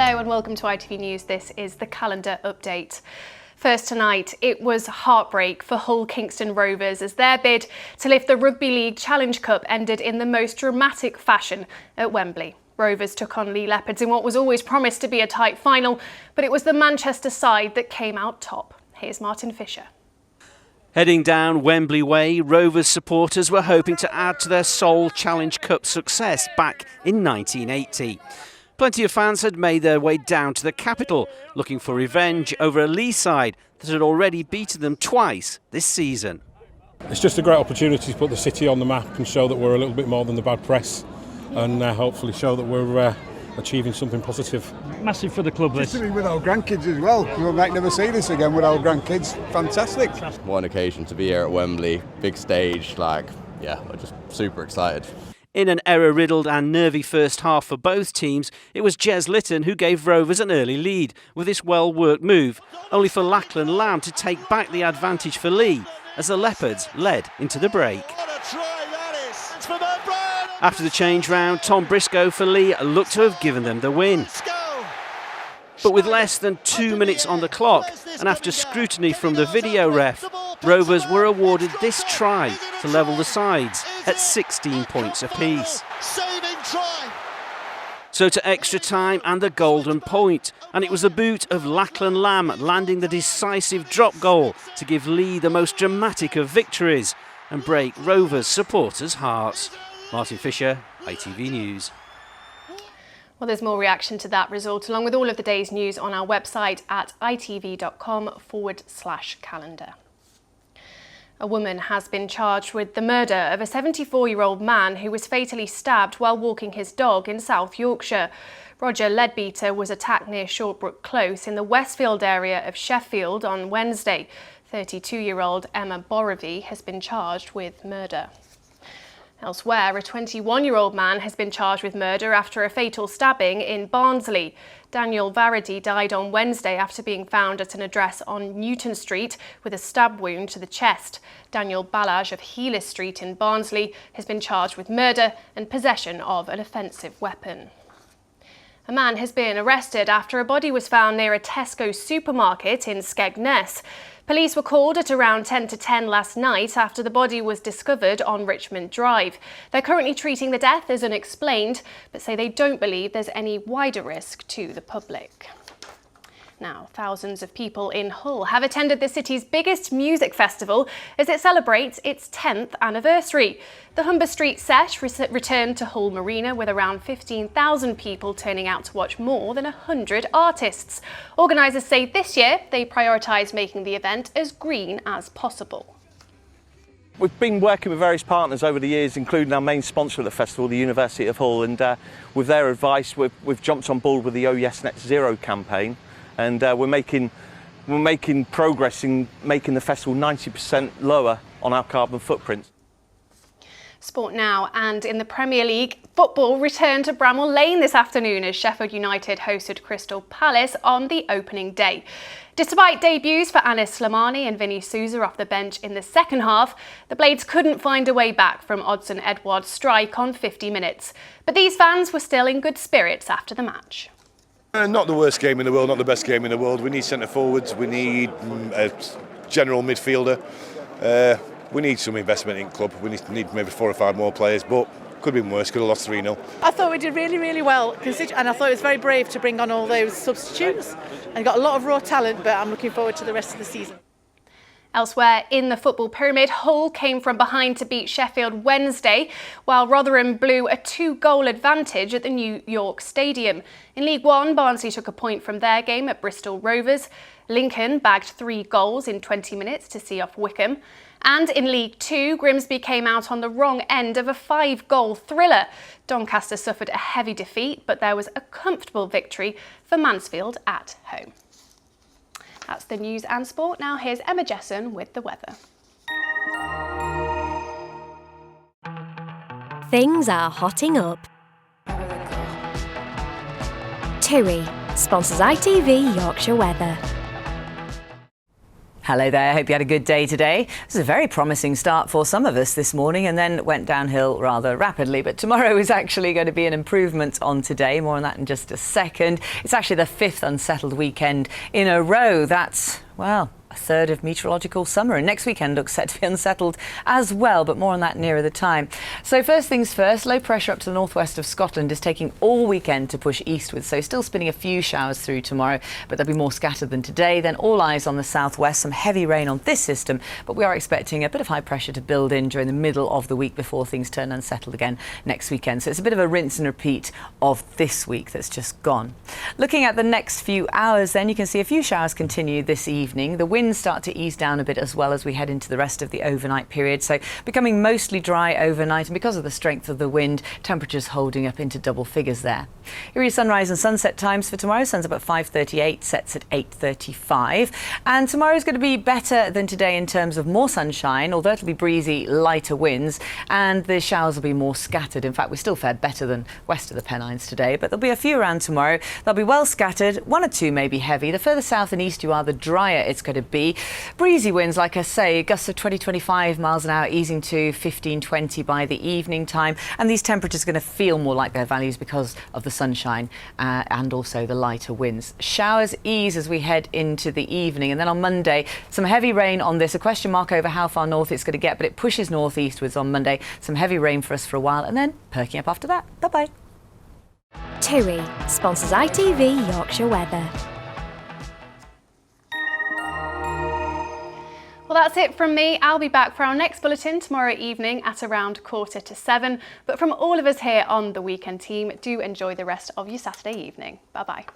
Hello and welcome to ITV News. This is the calendar update. First tonight, it was heartbreak for Hull Kingston Rovers as their bid to lift the Rugby League Challenge Cup ended in the most dramatic fashion at Wembley. Rovers took on Lee Leopards in what was always promised to be a tight final, but it was the Manchester side that came out top. Here's Martin Fisher. Heading down Wembley Way, Rovers supporters were hoping to add to their sole Challenge Cup success back in 1980. Plenty of fans had made their way down to the capital, looking for revenge over a Lee side that had already beaten them twice this season. It's just a great opportunity to put the city on the map and show that we're a little bit more than the bad press, and hopefully show that we're achieving something positive. Massive for the club, this. Just to be with our grandkids as well. We might never see this again with our grandkids. Fantastic. What an occasion to be here at Wembley, big stage, we're just super excited. In an error-riddled and nervy first half for both teams, it was Jez Litton who gave Rovers an early lead with this well-worked move, only for Lachlan Lamb to take back the advantage for Lee as the Leopards led into the break. After the change round, Tom Briscoe for Lee looked to have given them the win. But with less than 2 minutes on the clock, and after scrutiny from the video ref, Rovers were awarded this try to level the sides at 16 points apiece. So to extra time and the golden point, and it was the boot of Lachlan Lamb landing the decisive drop goal to give Lee the most dramatic of victories and break Rovers supporters' hearts. Martin Fisher, ITV News. Well, there's more reaction to that result, along with all of the day's news on our website at itv.com/calendar. A woman has been charged with the murder of a 74-year-old man who was fatally stabbed while walking his dog in South Yorkshire. Roger Leadbeater was attacked near Shortbrook Close in the Westfield area of Sheffield on Wednesday. 32-year-old Emma Borrowby has been charged with murder. Elsewhere, a 21-year-old man has been charged with murder after a fatal stabbing in Barnsley. Daniel Varady died on Wednesday after being found at an address on Newton Street with a stab wound to the chest. Daniel Ballage of Healis Street in Barnsley has been charged with murder and possession of an offensive weapon. A man has been arrested after a body was found near a Tesco supermarket in Skegness. Police were called at around 10 to 10 last night after the body was discovered on Richmond Drive. They're currently treating the death as unexplained, but say they don't believe there's any wider risk to the public. Now, thousands of people in Hull have attended the city's biggest music festival as it celebrates its 10th anniversary. The Humber Street Sesh returned to Hull Marina with around 15,000 people turning out to watch more than 100 artists. Organisers say this year they prioritised making the event as green as possible. We've been working with various partners over the years, including our main sponsor of the festival, the University of Hull, and with their advice we've jumped on board with the Oh Yes Net Zero campaign. And we're making progress in making the festival 90% lower on our carbon footprint. Sport now, and in the Premier League, football returned to Bramall Lane this afternoon as Sheffield United hosted Crystal Palace on the opening day. Despite debuts for Anis Slimani and Vinny Souza off the bench in the second half, the Blades couldn't find a way back from Odsonne Edouard's strike on 50 minutes. But these fans were still in good spirits after the match. Not the worst game in the world, not the best game in the world. We need centre forwards, we need a general midfielder. We need some investment in club. We need maybe 4 or 5 more players, but could have been worse, could have lost 3-0. I thought we did really, really well, and I thought it was very brave to bring on all those substitutes and got a lot of raw talent, but I'm looking forward to the rest of the season. Elsewhere in the football pyramid, Hull came from behind to beat Sheffield Wednesday, while Rotherham blew a 2-goal advantage at the New York Stadium. In League One, Barnsley took a point from their game at Bristol Rovers. Lincoln bagged 3 goals in 20 minutes to see off Wickham. And in League Two, Grimsby came out on the wrong end of a 5-goal thriller. Doncaster suffered a heavy defeat, but there was a comfortable victory for Mansfield at home. That's the news and sport. Now here's Emma Jesson with the weather. Things are hotting up. TUI sponsors ITV Yorkshire Weather. Hello there, I hope you had a good day today. This is a very promising start for some of us this morning and then went downhill rather rapidly. But tomorrow is actually going to be an improvement on today. More on that in just a second. It's actually the 5th unsettled weekend in a row. That's, well, a third of meteorological summer, and next weekend looks set to be unsettled as well, but more on that nearer the time. So first things first, low pressure up to the northwest of Scotland is taking all weekend to push eastwards, so still spinning a few showers through tomorrow, but they'll be more scattered than today. Then all eyes on the southwest, some heavy rain on this system, but we are expecting a bit of high pressure to build in during the middle of the week before things turn unsettled again next weekend. So it's a bit of a rinse and repeat of this week that's just gone. Looking at the next few hours then, you can see a few showers continue this evening. The winds start to ease down a bit as well as we head into the rest of the overnight period, so becoming mostly dry overnight, and because of the strength of the wind, temperatures holding up into double figures there. Here are your sunrise and sunset times for tomorrow. Sun's up at 5:38, sets at 8:35, and tomorrow is going to be better than today in terms of more sunshine, although it'll be breezy, lighter winds, and the showers will be more scattered. In fact, we still fared better than west of the Pennines today, but there'll be a few around tomorrow. They'll be well scattered, one or two may be heavy. The further south and east you are, the drier it's going to be. Breezy winds, like I say, gusts of 20-25 miles an hour, easing to 15-20 by the evening time. And these temperatures are going to feel more like their values because of the sunshine and also the lighter winds. Showers ease as we head into the evening. And then on Monday, some heavy rain on this. A question mark over how far north it's going to get, but it pushes northeastwards on Monday. Some heavy rain for us for a while and then perking up after that. Bye-bye. TUI sponsors ITV Yorkshire Weather. Well, that's it from me. I'll be back for our next bulletin tomorrow evening at around 6:45. But from all of us here on the Weekend Team, do enjoy the rest of your Saturday evening. Bye-bye.